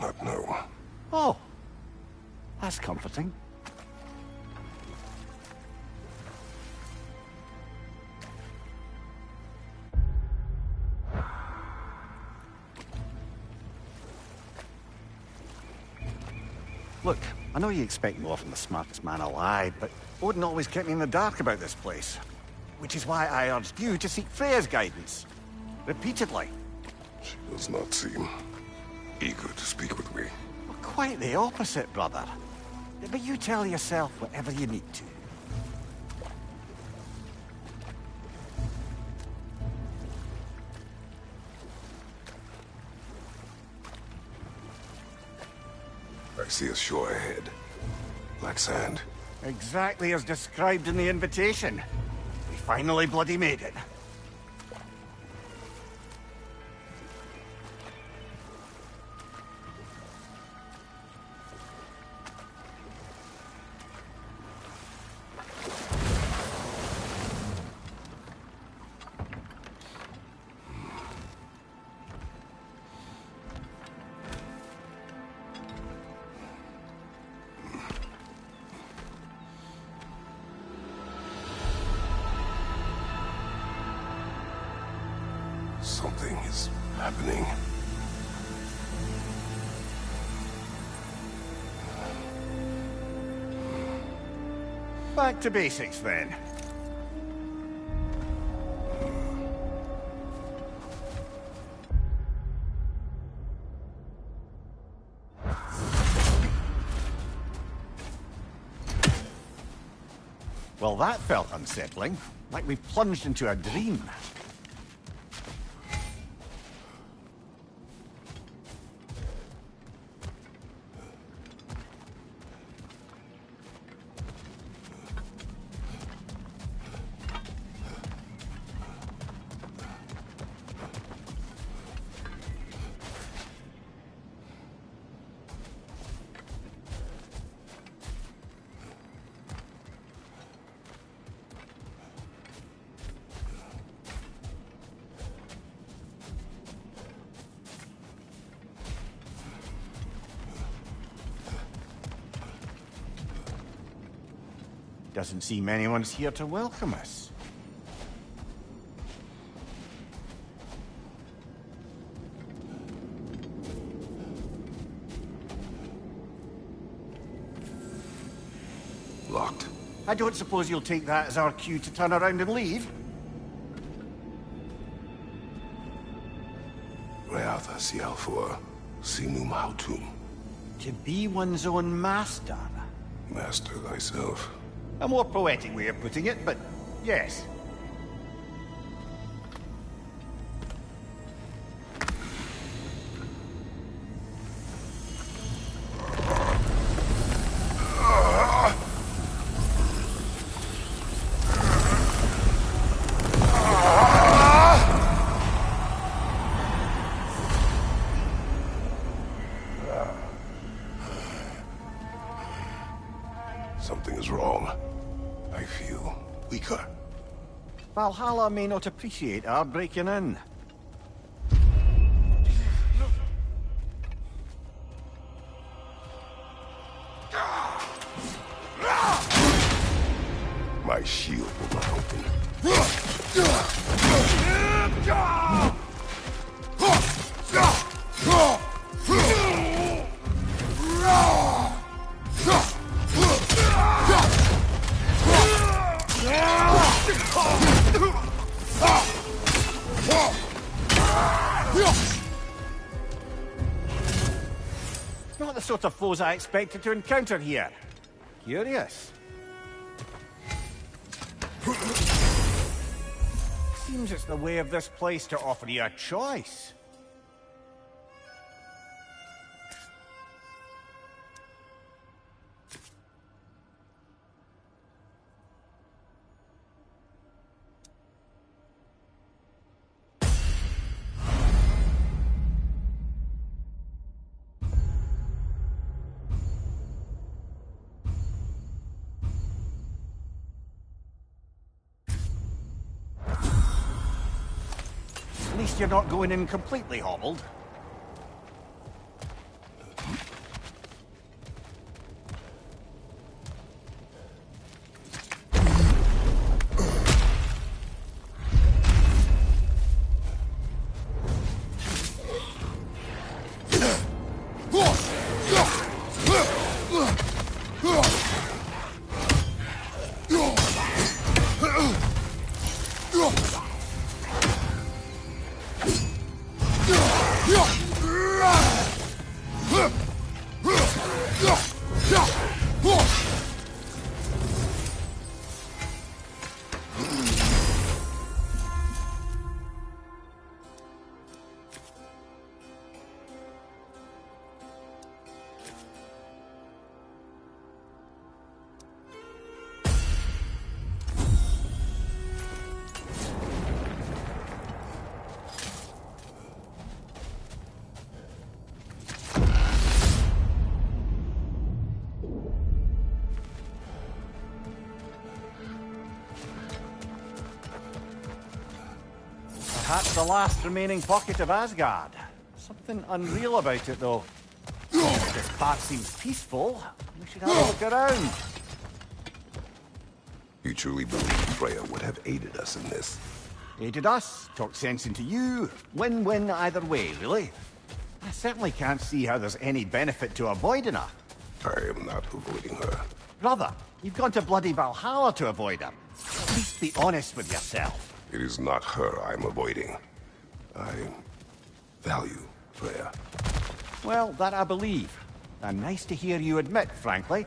not know. Oh, that's comforting. Look, I know you expect more from the smartest man alive, but Odin always kept me in the dark about this place. Which is why I urged you to seek Freya's guidance. Repeatedly. She does not seem eager to speak with me. Well, quite the opposite, brother. But you tell yourself whatever you need to. I see a shore ahead. Black sand. Exactly as described in the invitation. We finally bloody made it. Something is happening. Back to basics, then. Well, that felt unsettling. Like we plunged into a dream. Doesn't seem anyone's here to welcome us. Locked. I don't suppose you'll take that as our cue to turn around and leave? Reatha Sialfor, Sinum Hautum. To be one's own master. Master thyself. A more poetic way of putting it, but yes. Something is wrong. I feel weaker. Valhalla may not appreciate our breaking in. My shield will not open. Not the sort of foes I expected to encounter here. Curious. Seems it's the way of this place to offer you a choice. At least you're not going in completely hobbled. Perhaps the last remaining pocket of Asgard. Something unreal about it, though. This part seems peaceful. We should have a look around. You truly believe Freya would have aided us in this? Aided us, talked sense into you. Win-win either way, really. I certainly can't see how there's any benefit to avoiding her. I am not avoiding her. Brother, you've gone to bloody Valhalla to avoid her. At least be honest with yourself. It is not her I'm avoiding. I value Freya. Well, that I believe. And nice to hear you admit, frankly.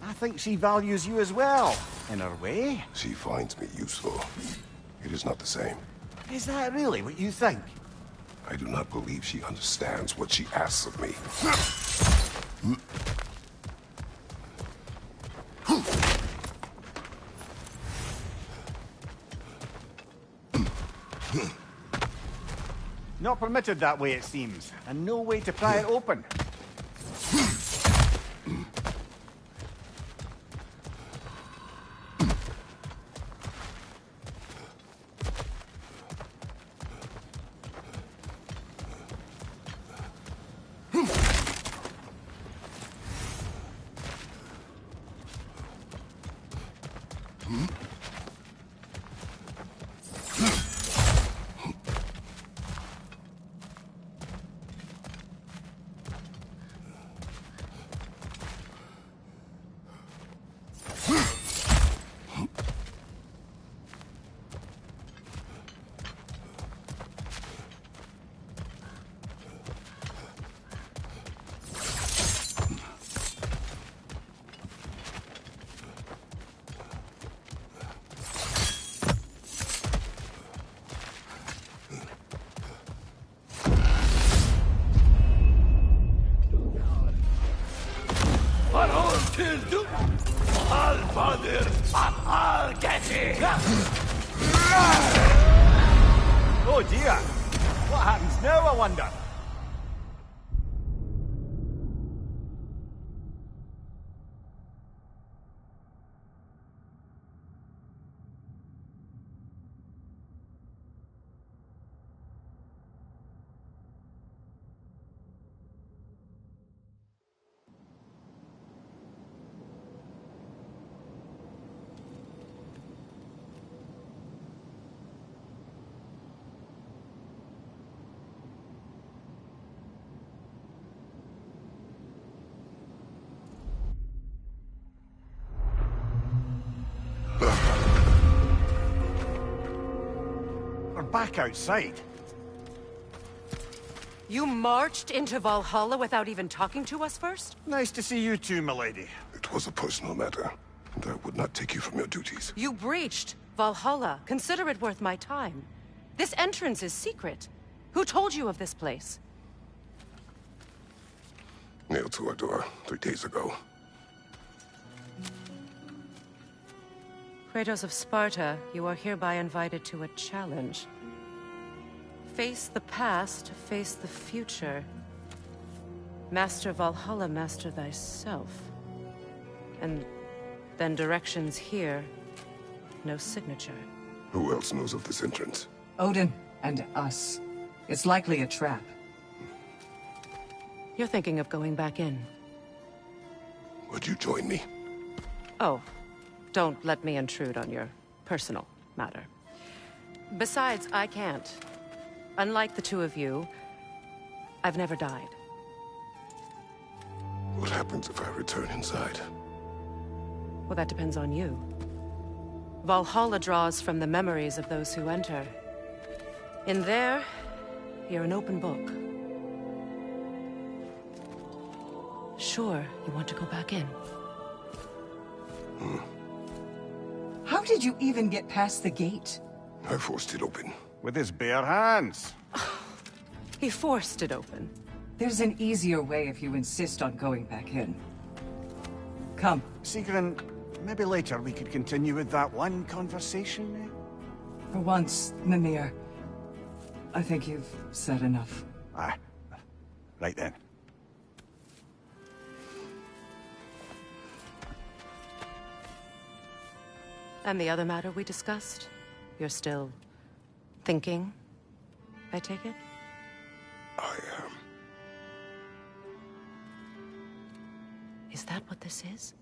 I think she values you as well, in her way. She finds me useful. It is not the same. Is that really what you think? I do not believe she understands what she asks of me. Not permitted that way, it seems, and no way to pry it open. Oh dear! What happens now, I wonder? We're back outside. You marched into Valhalla without even talking to us first? Nice to see you too, milady. It was a personal matter, and I would not take you from your duties. You breached Valhalla. Consider it worth my time. This entrance is secret. Who told you of this place? Nailed to our door 3 days ago. Kratos of Sparta, you are hereby invited to a challenge. Face the past, face the future. Master Valhalla, master thyself. And then directions here, no signature. Who else knows of this entrance? Odin and us. It's likely a trap. You're thinking of going back in. Would you join me? Oh, don't let me intrude on your personal matter. Besides, I can't. Unlike the two of you, I've never died. What happens if I return inside? Well, that depends on you. Valhalla draws from the memories of those who enter. In there, you're an open book. Sure, you want to go back in. How did you even get past the gate? I forced it open. With his bare hands. He forced it open. There's an easier way if you insist on going back in. Come. Sigrun, maybe later we could continue with that one conversation, eh? For once, Mimir. I think you've said enough. Aye. Right then. And the other matter we discussed? You're still thinking? I take it? I Is that what this is?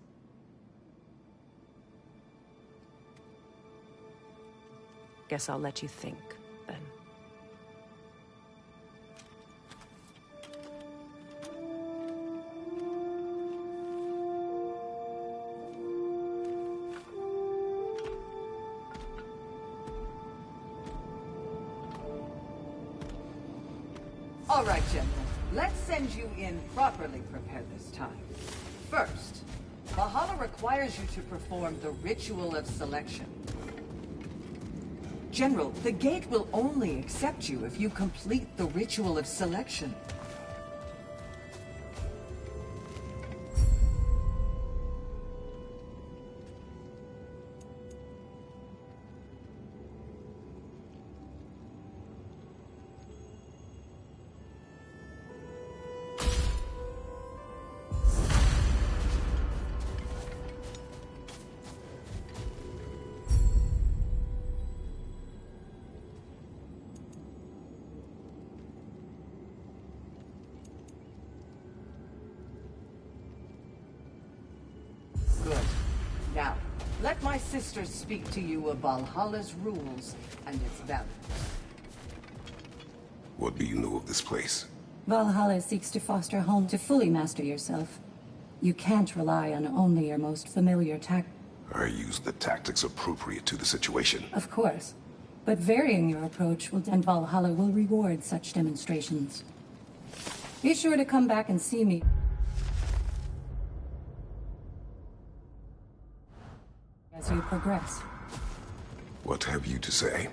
Guess I'll let you think, then. All right, General. Let's send you in properly prepared this time. First, Valhalla requires you to perform the Ritual of Selection. General, the gate will only accept you if you complete the Ritual of Selection. Good. Now, let my sisters speak to you of Valhalla's rules and its values. What do you know of this place? Valhalla seeks to foster a home to fully master yourself. You can't rely on only your most familiar I use the tactics appropriate to the situation. Of course. But varying your approach and Valhalla will reward such demonstrations. Be sure to come back and see me as you progress. What have you to say?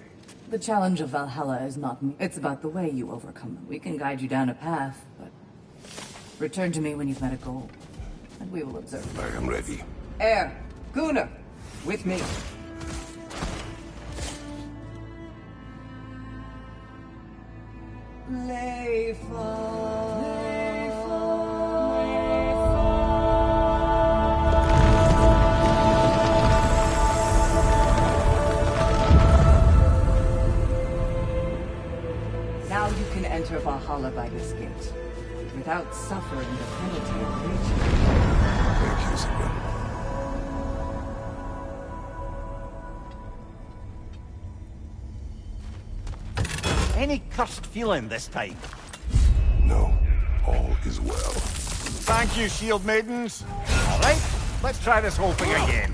The challenge of Valhalla is not me. It's about the way you overcome them. We can guide you down a path, but return to me when you've met a goal, and we will observe. I am ready. Air, Gunnar, with me. Now you can enter Valhalla by this gate, without suffering the penalty of breaching. Thank you, Sigmund. Any cursed feeling this time? No, all is well. Thank you, shield maidens. All right, let's try this whole thing again.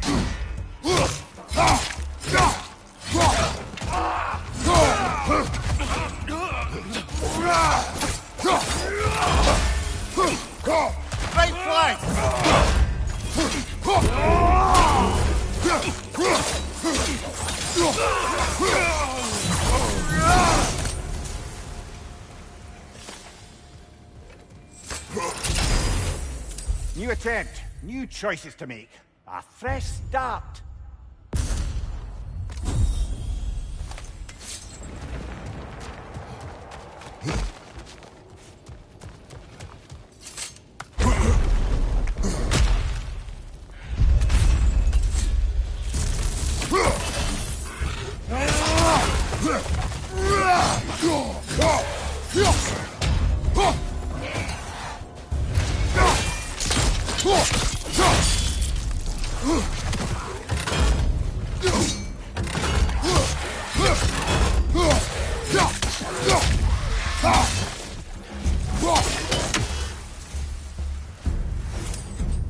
Right flank! New attempt, new choices to make. A fresh start.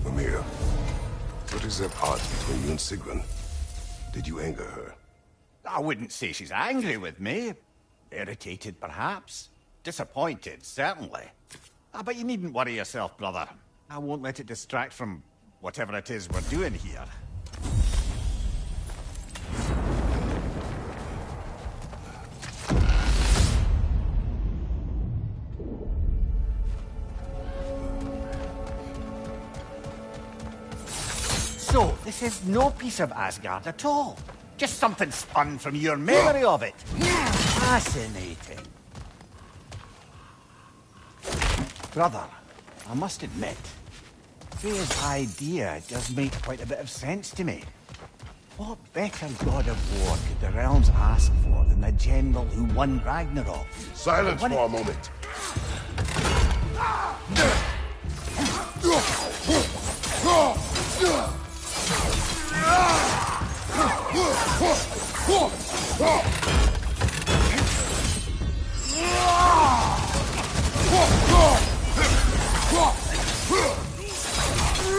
Amir, what is that odd between you and Sigrun? Did you anger her? I wouldn't say she's angry with me. Irritated, perhaps. Disappointed, certainly. But you needn't worry yourself, brother. I won't let it distract from whatever it is we're doing here. So, this is no piece of Asgard at all. Just something spun from your memory of it. Fascinating. Brother, I must admit, Freya's idea does make quite a bit of sense to me. What better god of war could the realms ask for than the general who won Ragnarok? Silence for a moment.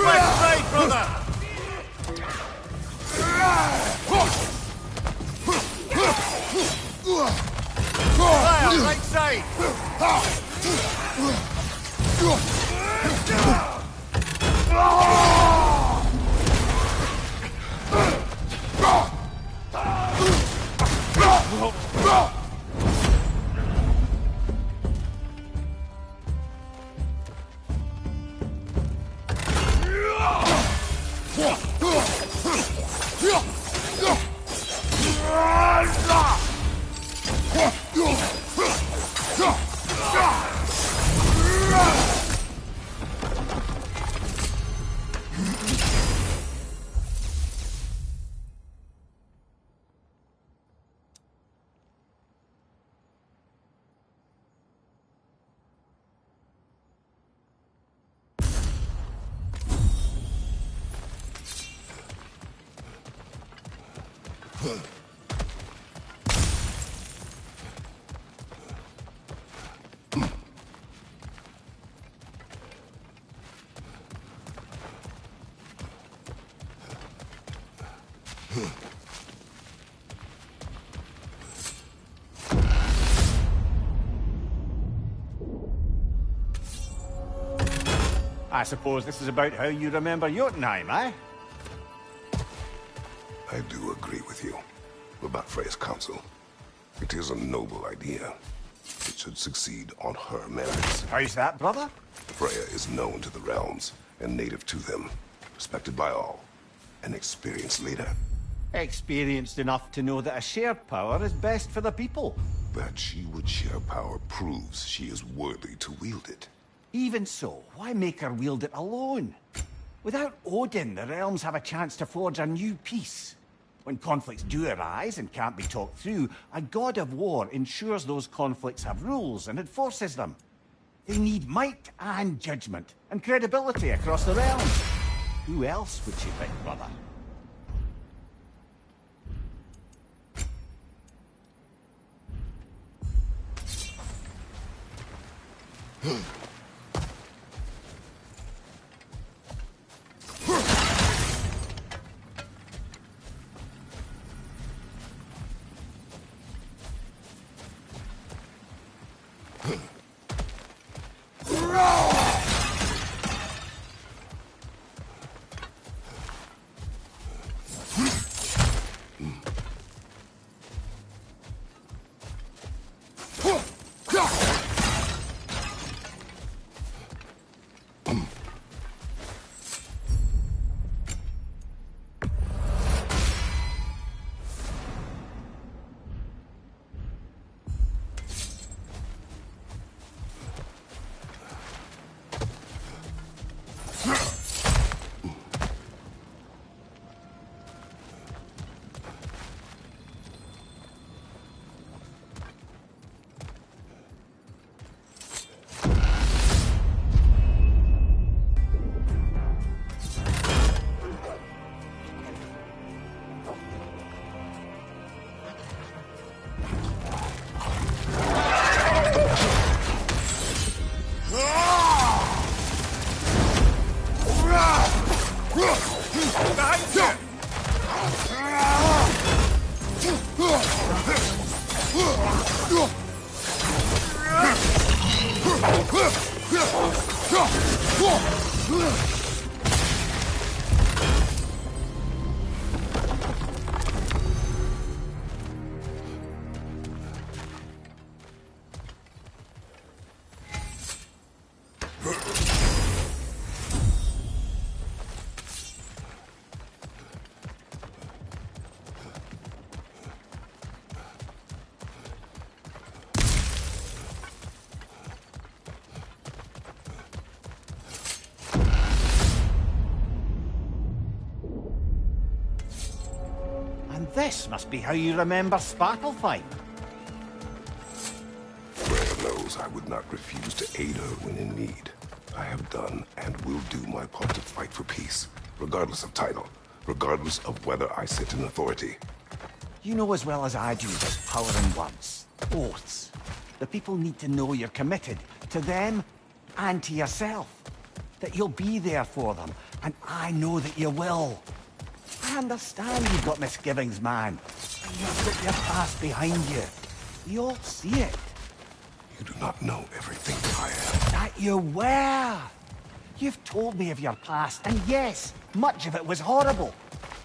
Left side, brother! Fire, right side! I suppose this is about how you remember Jotunheim, eh? I do agree with you about Freya's council. It is a noble idea. It should succeed on her merits. How's that, brother? Freya is known to the realms and native to them, respected by all. An experienced leader. Experienced enough to know that a shared power is best for the people. That she would share power proves she is worthy to wield it. Even so, why make her wield it alone? Without Odin, the realms have a chance to forge a new peace. When conflicts do arise and can't be talked through, a god of war ensures those conflicts have rules and enforces them. They need might and judgment, and credibility across the realms. Who else would you pick, brother? And this must be how you remember Sparklefine. Freya knows I would not refuse to aid her when in need. I have done and will do my part to fight for peace, regardless of title, regardless of whether I sit in authority. You know as well as I do there's power in words, oaths. The people need to know you're committed, to them and to yourself. That you'll be there for them, and I know that you will. I understand you've got misgivings, man. And you've got your past behind you. We all see it. You do not know everything I am. That you were. You've told me of your past, and yes, much of it was horrible.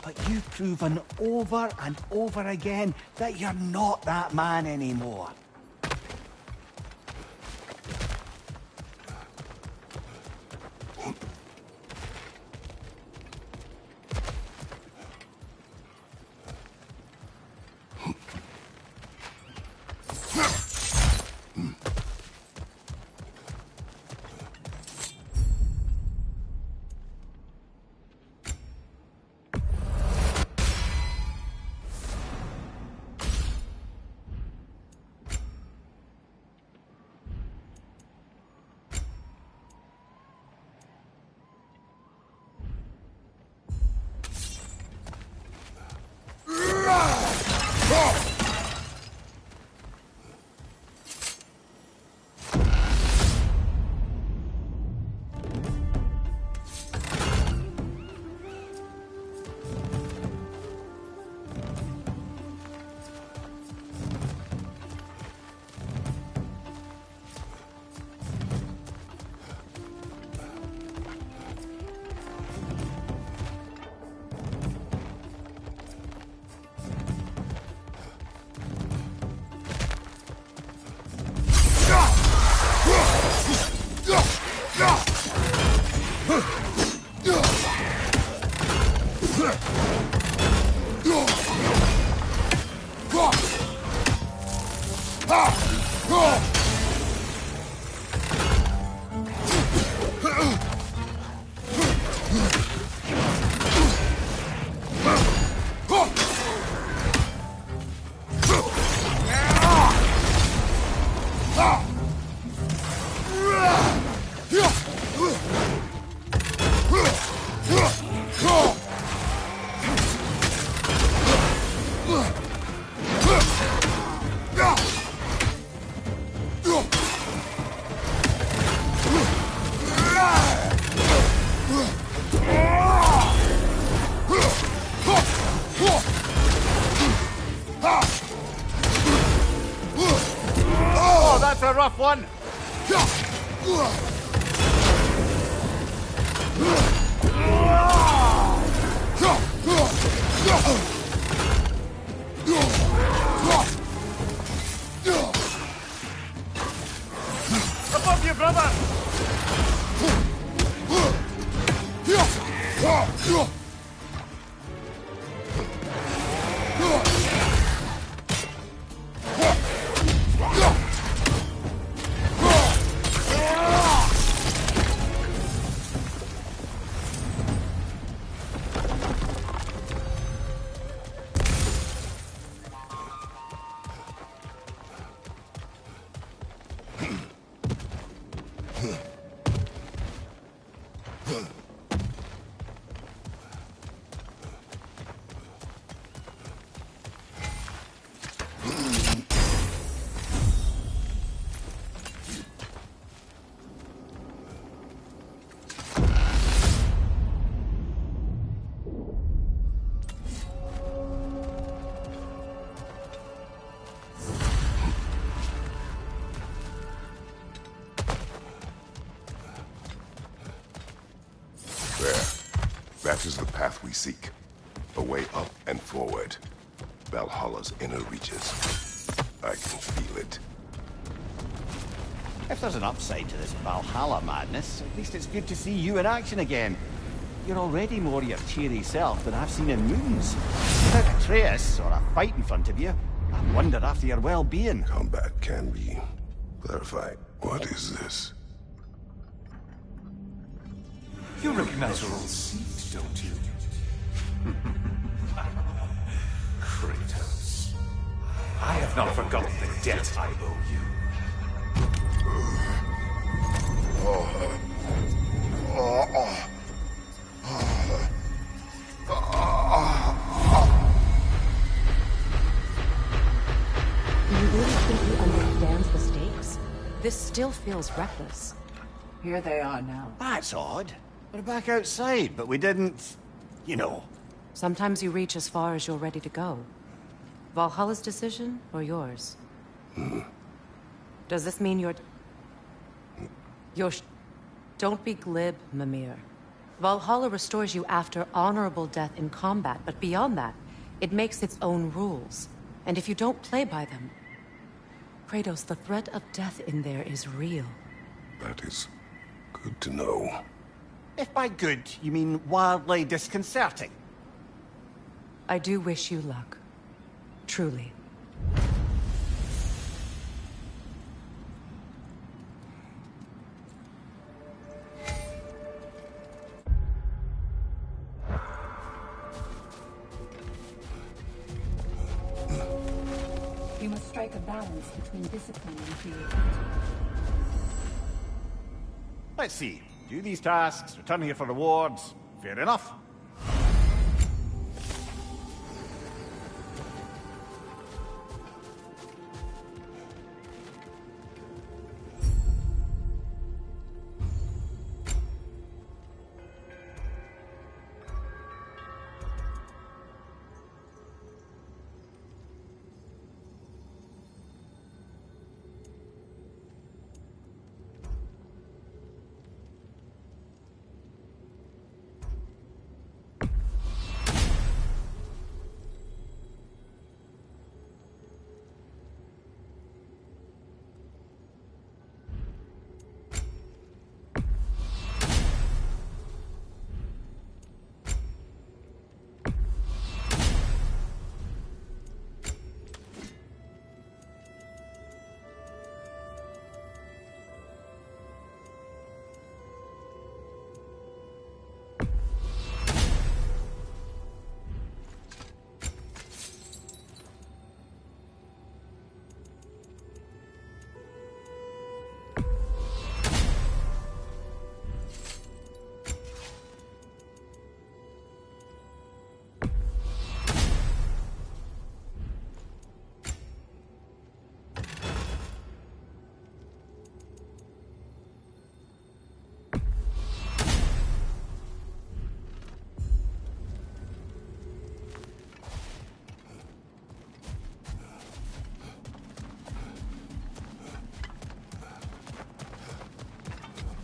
But you've proven over and over again that you're not that man anymore. A rough one. Above you, brother. That is the path we seek. A way up and forward. Valhalla's inner reaches. I can feel it. If there's an upside to this Valhalla madness, at least it's good to see you in action again. You're already more your cheery self than I've seen in moons. Without Atreus or a fight in front of you, I wonder after your well-being. Combat can be clarified. What is this? You recognize your old seat, don't you? not forgotten the debt I owe you. Do you really think he understands the stakes? This still feels reckless. Here they are now. That's odd. We're back outside, but we didn't... You know. Sometimes you reach as far as you're ready to go. Valhalla's decision, or yours? Does this mean Don't be glib, Mimir. Valhalla restores you after honorable death in combat, but beyond that, it makes its own rules. And if you don't play by them... Kratos, the threat of death in there is real. That is good to know. If by good, you mean wildly disconcerting. I do wish you luck. Truly. You must strike a balance between discipline and creativity. Let's see. Do these tasks, return here for rewards. Fair enough.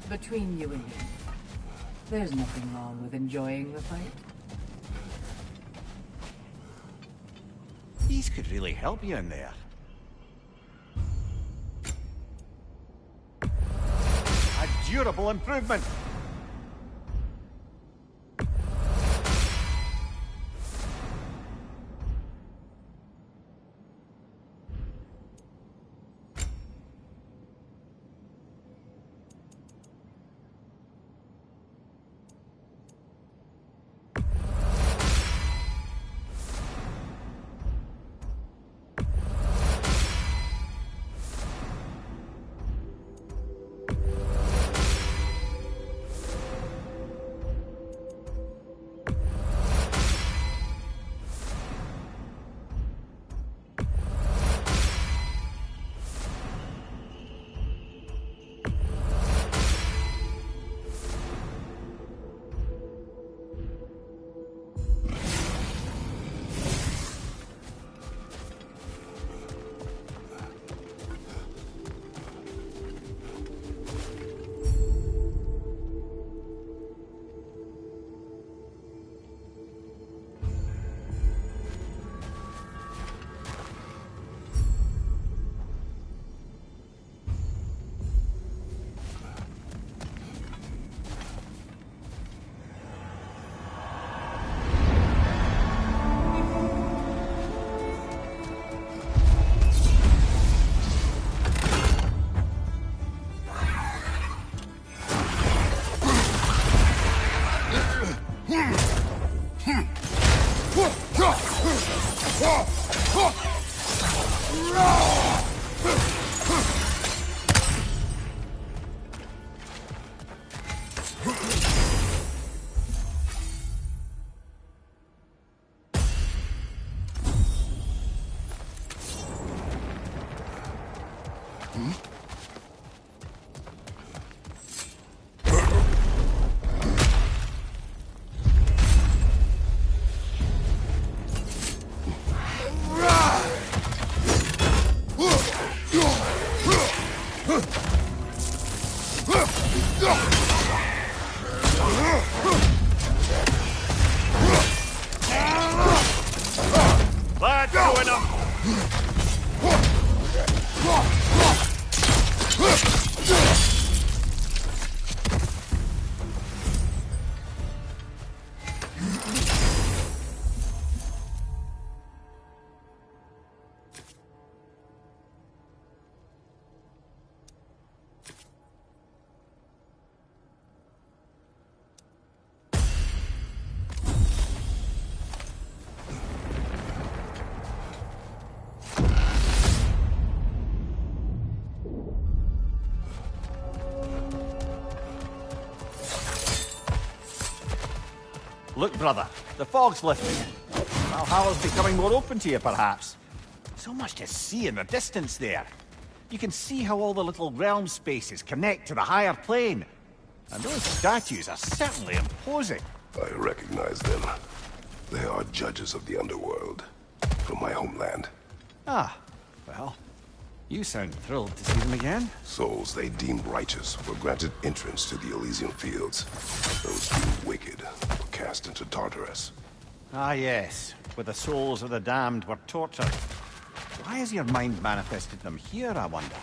Between you and me, there's nothing wrong with enjoying the fight. These could really help you in there. A durable improvement. That's good enough. Look, brother, the fog's lifting. Valhalla's becoming more open to you, perhaps. So much to see in the distance there. You can see how all the little realm spaces connect to the higher plane. And those statues are certainly imposing. I recognize them. They are judges of the underworld, from my homeland. Ah, well, you sound thrilled to see them again. Souls they deemed righteous were granted entrance to the Elysian fields. Those deemed wicked were cast into Tartarus. Ah, yes, where the souls of the damned were tortured. Why has your mind manifested them here, I wonder?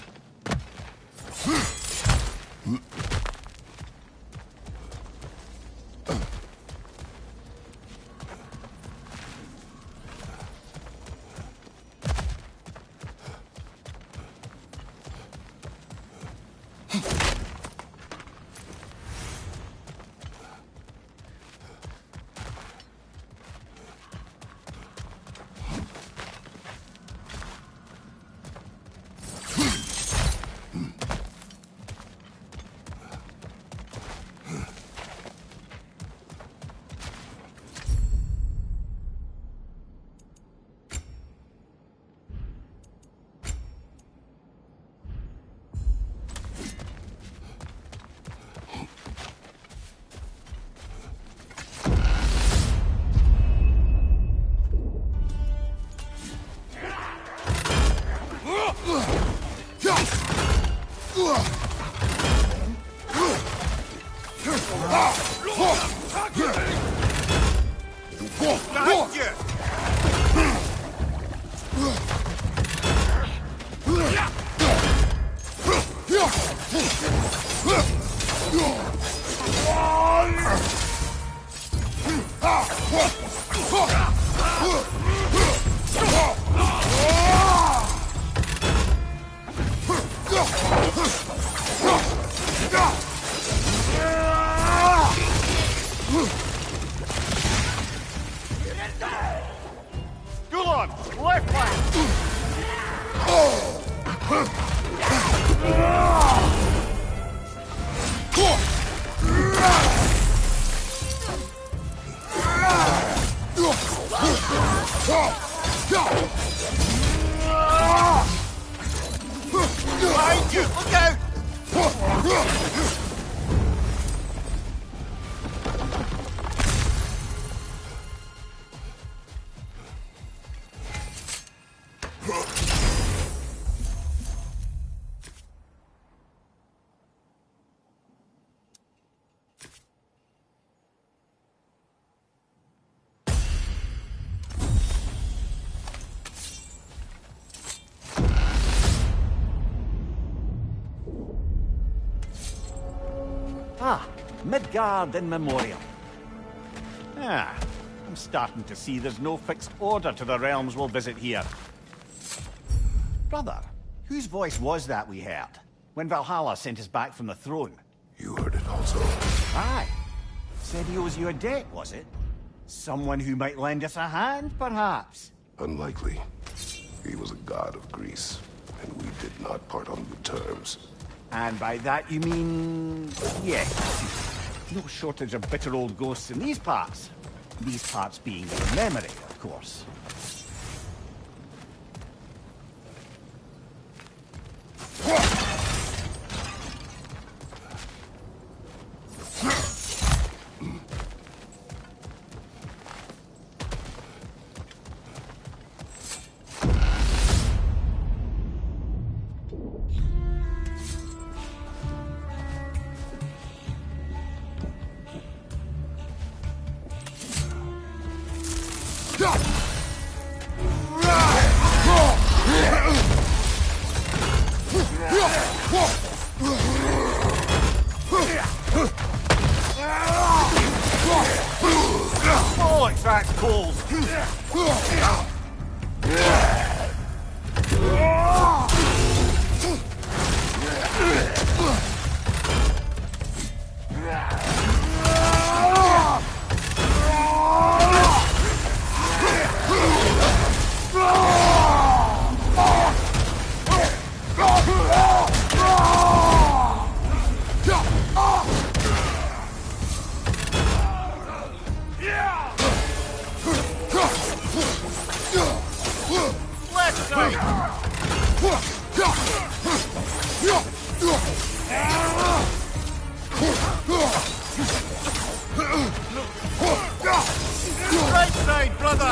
Ah, Midgard in memoriam. Ah, I'm starting to see there's no fixed order to the realms we'll visit here. Brother, whose voice was that we heard when Valhalla sent us back from the throne? You heard it also. Aye. Said he owes you a debt, was it? Someone who might lend us a hand, perhaps? Unlikely. He was a god of Greece, and we did not part on good terms. And by that you mean... yes. No shortage of bitter old ghosts in these parts. These parts being your memory, of course. Bollocks, that's cold. Right side, brother!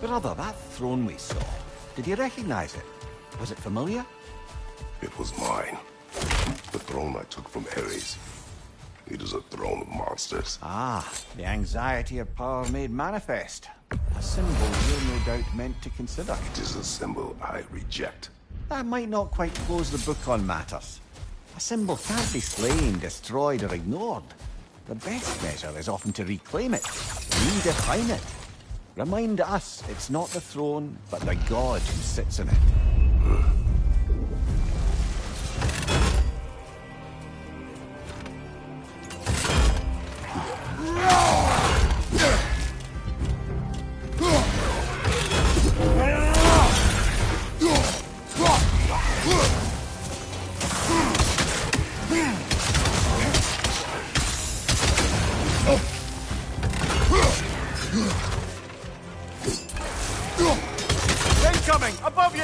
Brother, that throne we saw, did you recognize it? Was it familiar? It was mine. The throne I took from Ares. It is a throne of monsters. Ah, the anxiety of power made manifest. A symbol you're no doubt meant to consider. It is a symbol I reject. That might not quite close the book on matters. A symbol can't be slain, destroyed, or ignored. The best measure is often to reclaim it, redefine it. Remind us it's not the throne, but the god who sits in it. Incoming! Above you!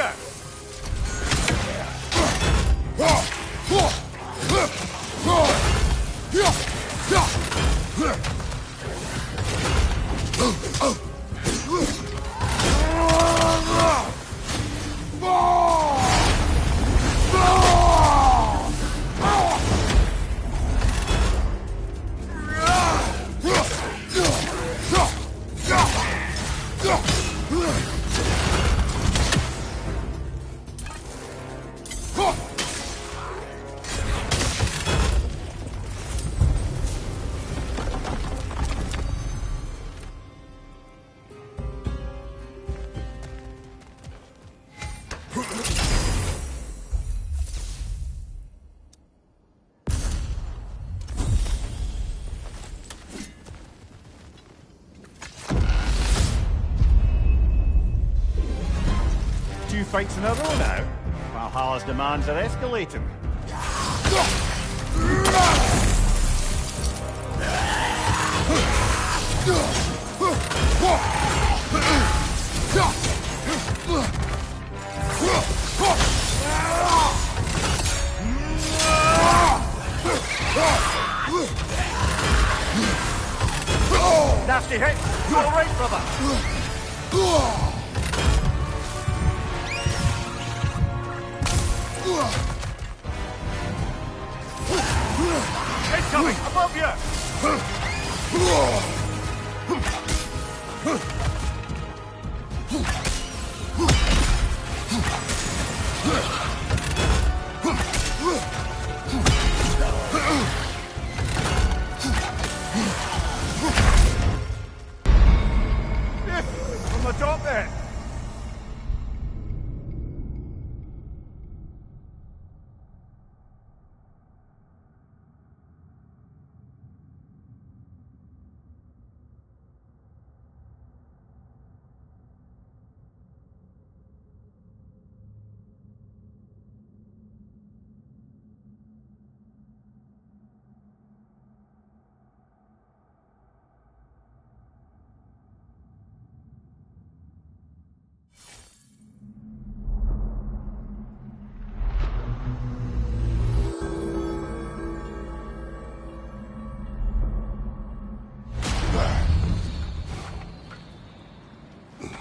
Two fights in a row now. Valhalla's demands are escalating. nasty hit. You all right, brother? Incoming! Above you! From the top there!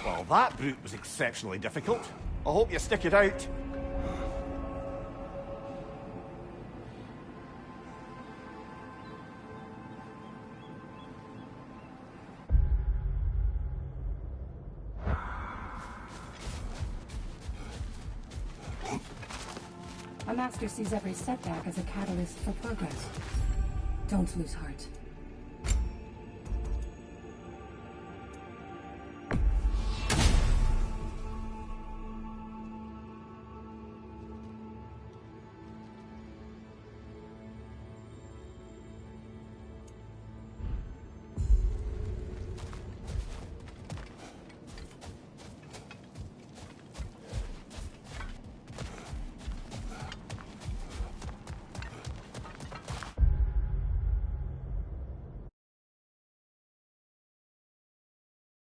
Well, that brute was exceptionally difficult. I hope you stick it out. A master sees every setback as a catalyst for progress. Don't lose heart.